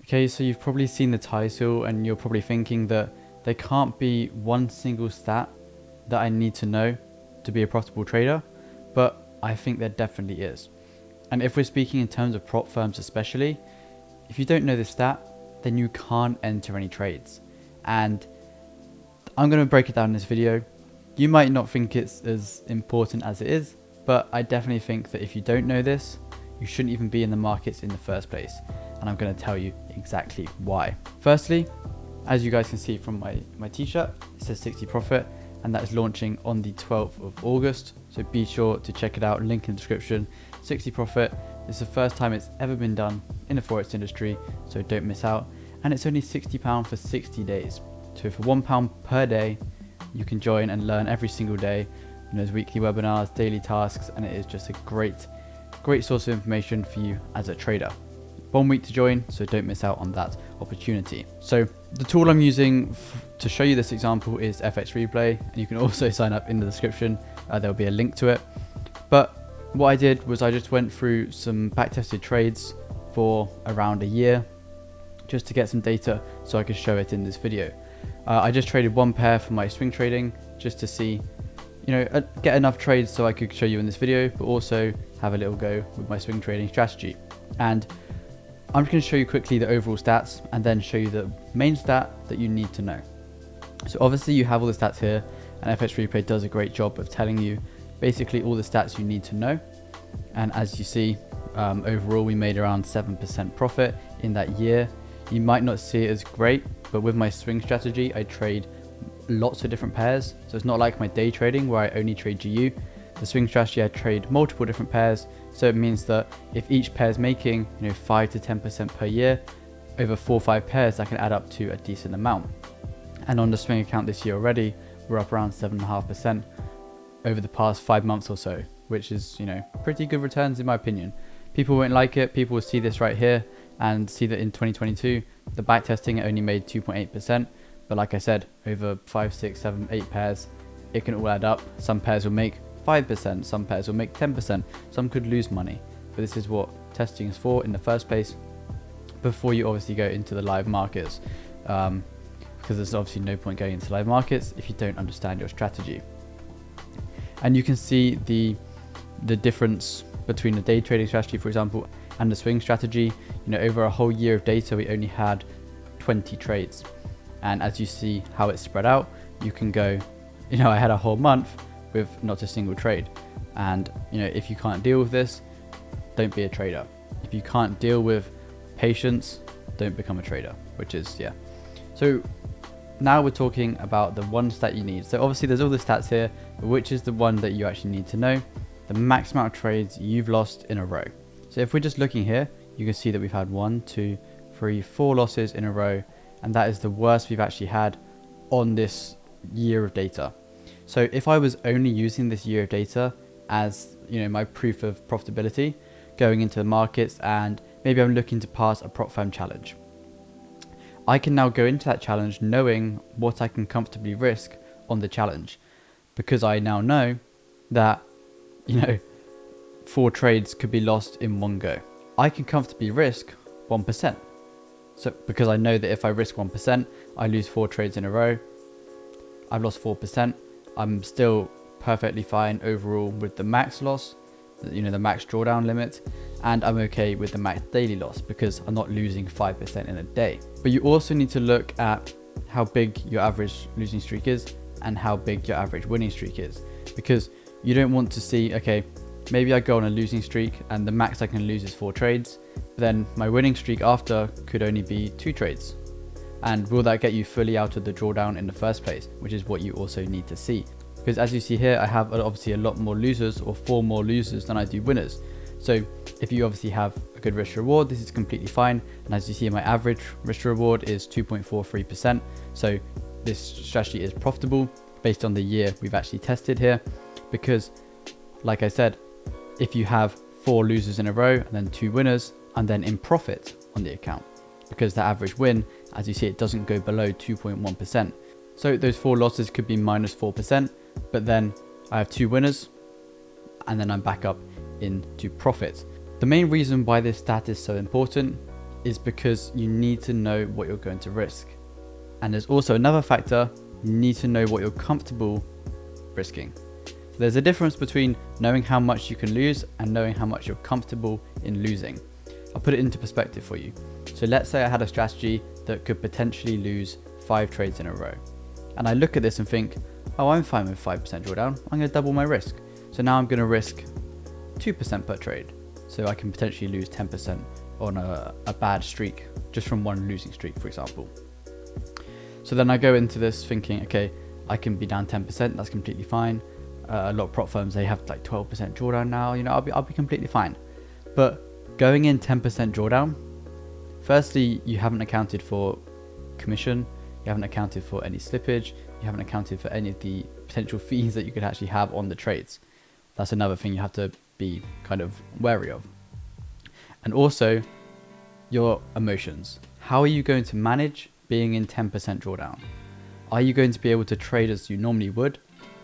Okay, so you've probably seen the title and you're probably thinking that there can't be one single stat that I need to know to be a profitable trader, but I think there definitely is. And if we're speaking in terms of prop firms especially, if you don't know this stat, then you can't enter any trades. And I'm going to break it down in this video. You might not think it's as important as it is, but I definitely think that if you don't know this, you shouldn't even be in the markets in the first place. And I'm going to tell you exactly why. Firstly, as you guys can see from my t-shirt, it says 60 profit, and that is launching on the 12th of August. So be sure to check it out, link in the description. 60 profit is the first time it's ever been done in the Forex industry, so don't miss out. And it's only £60 for 60 days. So for £1 per day, you can join and learn every single day. There's weekly webinars, daily tasks, and it is just a great source of information for you as a trader. 1 week to join, so don't miss out on that opportunity. So the tool I'm using to show you this example is FX Replay, and you can also sign up in the description. There'll be a link to it. But what I did was I just went through some backtested trades for around a year, just to get some data so I could show it in this video. I just traded one pair for my swing trading, just to see, get enough trades so I could show you in this video, but also have a little go with my swing trading strategy. And I'm just going to show you quickly the overall stats and then show you the main stat that you need to know. So obviously you have all the stats here, and FX Replay does a great job of telling you basically all the stats you need to know. And as you see, overall we made around 7% profit in that year. You might not see it as great, but with my swing strategy, I trade lots of different pairs. So it's not like my day trading where I only trade GU. The swing strategy, I trade multiple different pairs. So it means that if each pair is making 5 to 10% per year, over 4 or 5 pairs, that can add up to a decent amount. And on the swing account this year already, we're up around 7.5% over the past 5 months or so, which is, pretty good returns in my opinion. People won't like it. People will see this right here and see that in 2022, the backtesting only made 2.8%. But like I said, over 5, 6, 7, 8 pairs, it can all add up. Some pairs will make 5%, some pairs will make 10%, some could lose money. But this is what testing is for in the first place, before you obviously go into the live markets. Because there's obviously no point going into live markets if you don't understand your strategy. And you can see the difference between the day trading strategy, for example, and the swing strategy. Over a whole year of data, we only had 20 trades. And as you see how it's spread out, you can go, I had a whole month with not a single trade. And if you can't deal with this, don't be a trader. If you can't deal with patience, don't become a trader, which is, yeah. So now we're talking about the one stat you need. So obviously there's all the stats here, but which is the one that you actually need to know? The max amount of trades you've lost in a row. So if we're just looking here, you can see that we've had 1, 2, 3, 4 losses in a row, and that is the worst we've actually had on this year of data. So if I was only using this year of data as my proof of profitability going into the markets, and maybe I'm looking to pass a prop firm challenge, I can now go into that challenge knowing what I can comfortably risk on the challenge, because I now know that 4 trades could be lost in one go. I can comfortably risk 1%. So because I know that if I risk 1%, I lose 4 trades in a row. I've lost 4%. I'm still perfectly fine overall with the max loss, the max drawdown limit, and I'm okay with the max daily loss because I'm not losing 5% in a day. But you also need to look at how big your average losing streak is and how big your average winning streak is, because you don't want to see, okay, maybe I go on a losing streak and the max I can lose is 4 trades, but then my winning streak after could only be 2 trades. And will that get you fully out of the drawdown in the first place, which is what you also need to see. Because as you see here, I have obviously a lot more losers, or 4 more losers than I do winners. So if you obviously have a good risk reward, this is completely fine. And as you see, my average risk reward is 2.43%. So this strategy is profitable based on the year we've actually tested here. Because like I said, if you have 4 losers in a row and then 2 winners, and then in profit on the account, because the average win, as you see, it doesn't go below 2.1%. So those 4 losses could be minus 4%, but then I have 2 winners and then I'm back up into profit. The main reason why this stat is so important is because you need to know what you're going to risk. And there's also another factor, you need to know what you're comfortable risking. So there's a difference between knowing how much you can lose and knowing how much you're comfortable in losing. I'll put it into perspective for you. So let's say I had a strategy that could potentially lose 5 trades in a row. And I look at this and think, oh, I'm fine with 5% drawdown. I'm going to double my risk. So now I'm going to risk 2% per trade. So I can potentially lose 10% on a bad streak, just from one losing streak, for example. So then I go into this thinking, okay, I can be down 10%, that's completely fine. A lot of prop firms, they have like 12% drawdown now, you know, I'll be completely fine. But going in 10% drawdown, firstly, you haven't accounted for commission, you haven't accounted for any slippage, you haven't accounted for any of the potential fees that you could actually have on the trades. That's another thing you have to be kind of wary of. And also, your emotions. How are you going to manage being in 10% drawdown? Are you going to be able to trade as you normally would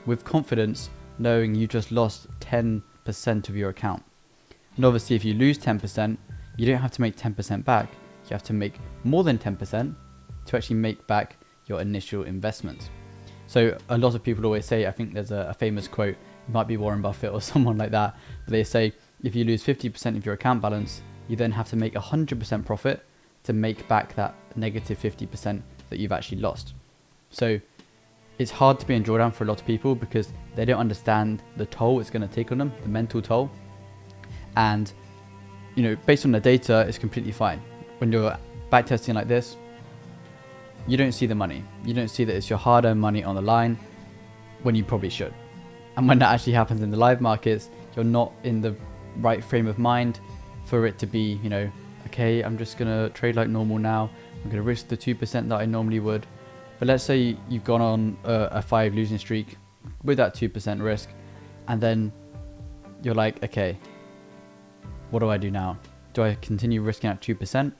with confidence, knowing you just lost 10% of your account? And obviously, if you lose 10%, you don't have to make 10% back. You have to make more than 10% to actually make back your initial investment. So a lot of people always say, I think there's a famous quote, it might be Warren Buffett or someone like that, but they say, if you lose 50% of your account balance, you then have to make 100% profit to make back that negative 50% that you've actually lost. So it's hard to be in drawdown for a lot of people because they don't understand the toll it's going to take on them, the mental toll. And, you know, based on the data, it's completely fine. When you're backtesting like this, you don't see the money. You don't see that it's your hard-earned money on the line when you probably should. And when that actually happens in the live markets, you're not in the right frame of mind for it to be, you know, okay, I'm just going to trade like normal now. I'm going to risk the 2% that I normally would. But let's say you've gone on a 5 losing streak with that 2% risk. And then you're like, okay, what do I do now? Do I continue risking at 2%?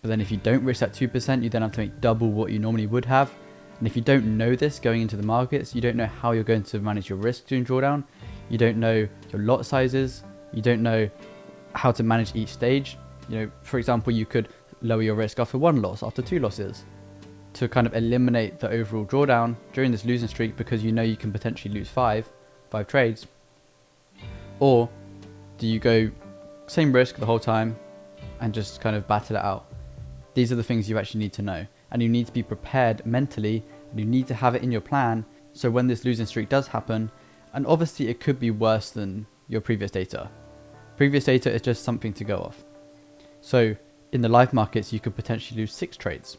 But then if you don't risk that 2%, you then have to make double what you normally would have. And if you don't know this going into the markets, you don't know how you're going to manage your risk during drawdown. You don't know your lot sizes. You don't know how to manage each stage. You know, for example, you could lower your risk after 1 loss, after 2 losses, to kind of eliminate the overall drawdown during this losing streak, because you know you can potentially lose 5 trades. Or do you go same risk the whole time and just kind of battle it out? These are the things you actually need to know, and you need to be prepared mentally, and you need to have it in your plan. So when this losing streak does happen, and obviously it could be worse than your previous data. Previous data is just something to go off. So in the live markets, you could potentially lose 6 trades.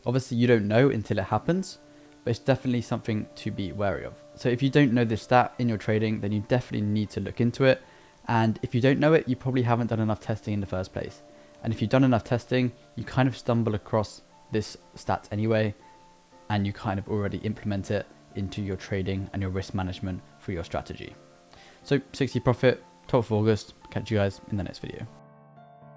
Obviously you don't know until it happens, but it's definitely something to be wary of. So if you don't know this stat in your trading, then you definitely need to look into it. And if you don't know it, you probably haven't done enough testing in the first place. And if you've done enough testing, you kind of stumble across this stat anyway, and you kind of already implement it into your trading and your risk management for your strategy. So 60 profit, 12th of August. Catch you guys in the next video.